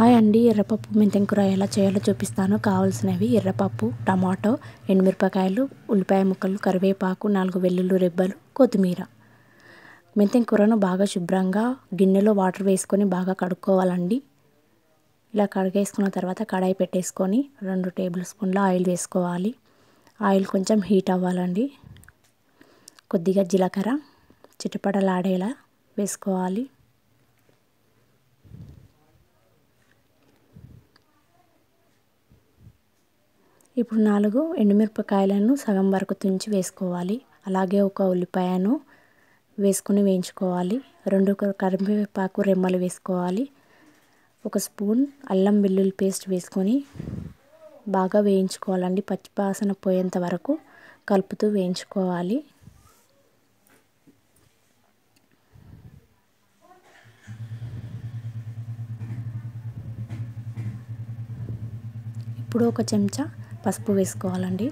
Hi అండి, ఎర్రపప్పు మెంతెం కూర ఎలా చేయాలో చూపిస్తాను. కావాల్సినవి ఎర్రపప్పు, టమాటో, ఎండుమిరపకాయలు, ఉల్లిపాయ ముక్కలు, కరివేపాకు, 4 వెల్లుల్లి రెబ్బలు, కొత్తిమీర. మెంతెం కూరను బాగా శుభ్రంగా గిన్నెలో వాటర్ వేసుకొని బాగా కడుక్కోవాలండి. ఇలా కడిగేసుకున్న తర్వాత కడాయి పెట్టేసుకొని 2 టేబుల్ స్పూన్ల ఆయిల్ వేసుకోవాలి. ఆయిల్ కొంచెం హీట్ అవ్వాలండి. కొద్దిగా జీలకర్ర చిటపటలాడేలా వేసుకోవాలి. ఇప్పుడు 4 ఎండుమిరపకాయలను సగం వరకు తుంచి వేసుకోవాలి. అలాగే ఒక ఉల్లిపాయను వేసుకొని వేయించుకోవాలి. 2 కరివేపాకు రెమ్మలు వేసుకోవాలి. 1 స్పూన్ అల్లం వెల్లుల్లి పేస్ట్ వేసుకొని బాగా వేయించుకోవాలండి. పచ్చివాసన పోయేంత వరకు కలుపుతూ వేయించుకోవాలి. ఇప్పుడు 1 చెంచా పసుపు వేసుకోవాలండి.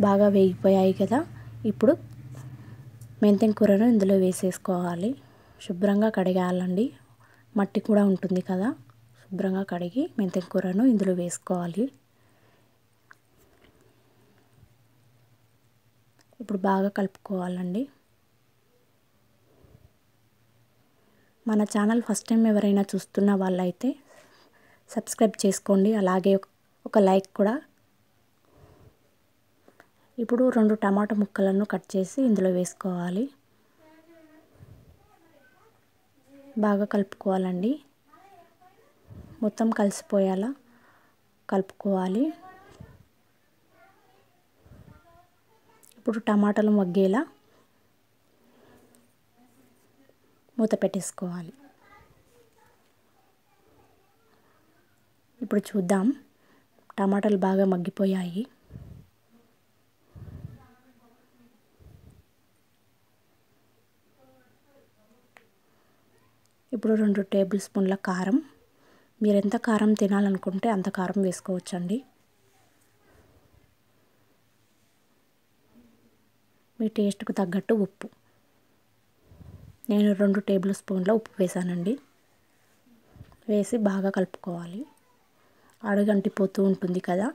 బాగా వేగిపోయాయి కదా. ఇప్పుడు మెంతెం కూరను ఇందులో వేసేసుకోవాలి. శుభ్రంగా కడిగాలండి. మట్టి కూడా ఉంటుంది కదా. శుభ్రంగా కడిగి మెంతెం కూరను ఇందులో వేసుకోవాలి. ఇప్పుడు బాగా కలుపుకోవాలండి. మన ఛానల్ ఫస్ట్ టైం ఎవరైనా చూస్తున్న వాళ్ళైతే సబ్స్క్రైబ్ చేసుకోండి. అలాగే ఒక లైక్ కూడా. ఇప్పుడు 2 టమాటా ముక్కలను కట్ చేసి ఇందులో వేసుకోవాలి. బాగా కలుపుకోవాలండి. మొత్తం కలిసిపోయేలా కలుపుకోవాలి. ఇప్పుడు టమాటాలు మగ్గేలా మూత పెట్టేసుకోవాలి. ఇప్పుడు చూద్దాం. టమాటాలు బాగా మగ్గిపోయాయి. ఇప్పుడు 2 టేబుల్ స్పూన్ల కారం. మీరు ఎంత కారం తినాలనుకుంటే అంత కారం వేసుకోవచ్చండి. మీ టేస్ట్కు తగ్గట్టు ఉప్పు. నేను 2 టేబుల్ స్పూన్ల ఉప్పు వేసానండి. వేసి బాగా కలుపుకోవాలి. అడుగంటిపోతూ ఉంటుంది కదా,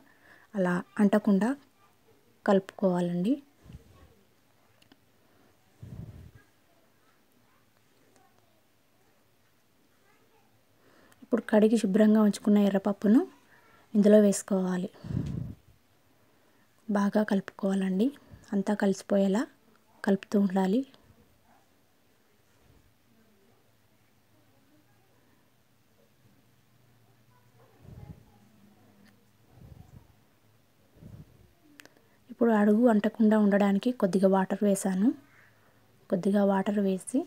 అలా అంటకుండా కలుపుకోవాలండి. ఇప్పుడు కడిగి శుభ్రంగా ఉంచుకున్న ఎర్రపప్పును ఇందులో వేసుకోవాలి. బాగా కలుపుకోవాలండి. అంతా కలిసిపోయేలా కలుపుతూ ఉండాలి. ఇప్పుడు అడుగు అంటకుండా ఉండడానికి కొద్దిగా వాటర్ వేసాను. కొద్దిగా వాటర్ వేసి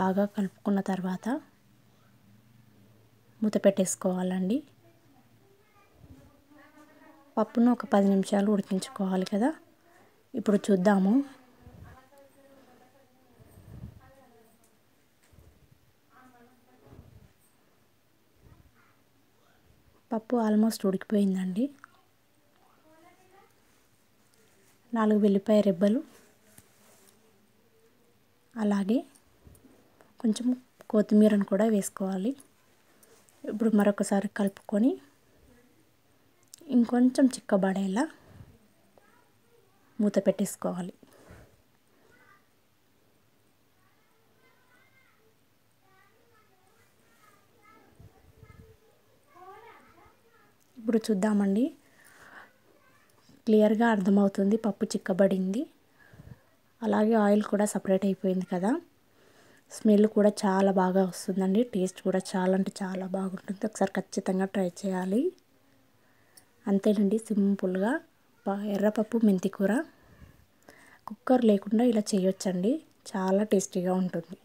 బాగా కలుపుకున్న తర్వాత మూత పెట్టేసుకోవాలండి. పప్పును ఒక 10 నిమిషాలు ఉడికించుకోవాలి కదా. ఇప్పుడు చూద్దాము. పప్పు ఆల్మోస్ట్ ఉడికిపోయిందండి. 4 వెల్లిపాయ రెబ్బలు, అలాగే కొంచెం కొత్తిమీరను కూడా వేసుకోవాలి. ఇప్పుడు మరొకసారి కలుపుకొని ఇంకొంచెం చిక్కబడేలా మూత పెట్టేసుకోవాలి. ఇప్పుడు చూద్దామండి. క్లియర్గా అర్థమవుతుంది పప్పు చిక్కబడింది. అలాగే ఆయిల్ కూడా సపరేట్ అయిపోయింది కదా. స్మెల్ కూడా చాలా బాగా వస్తుందండి. టేస్ట్ కూడా చాలా అంటే చాలా బాగుంటుంది. ఒకసారి ఖచ్చితంగా ట్రై చేయాలి. అంతేనండి, సింపుల్గా ఎర్రపప్పు మెంతి కూర. కుక్కర్ లేకుండా ఇలా చేయొచ్చండి. చాలా టేస్టీగా ఉంటుంది.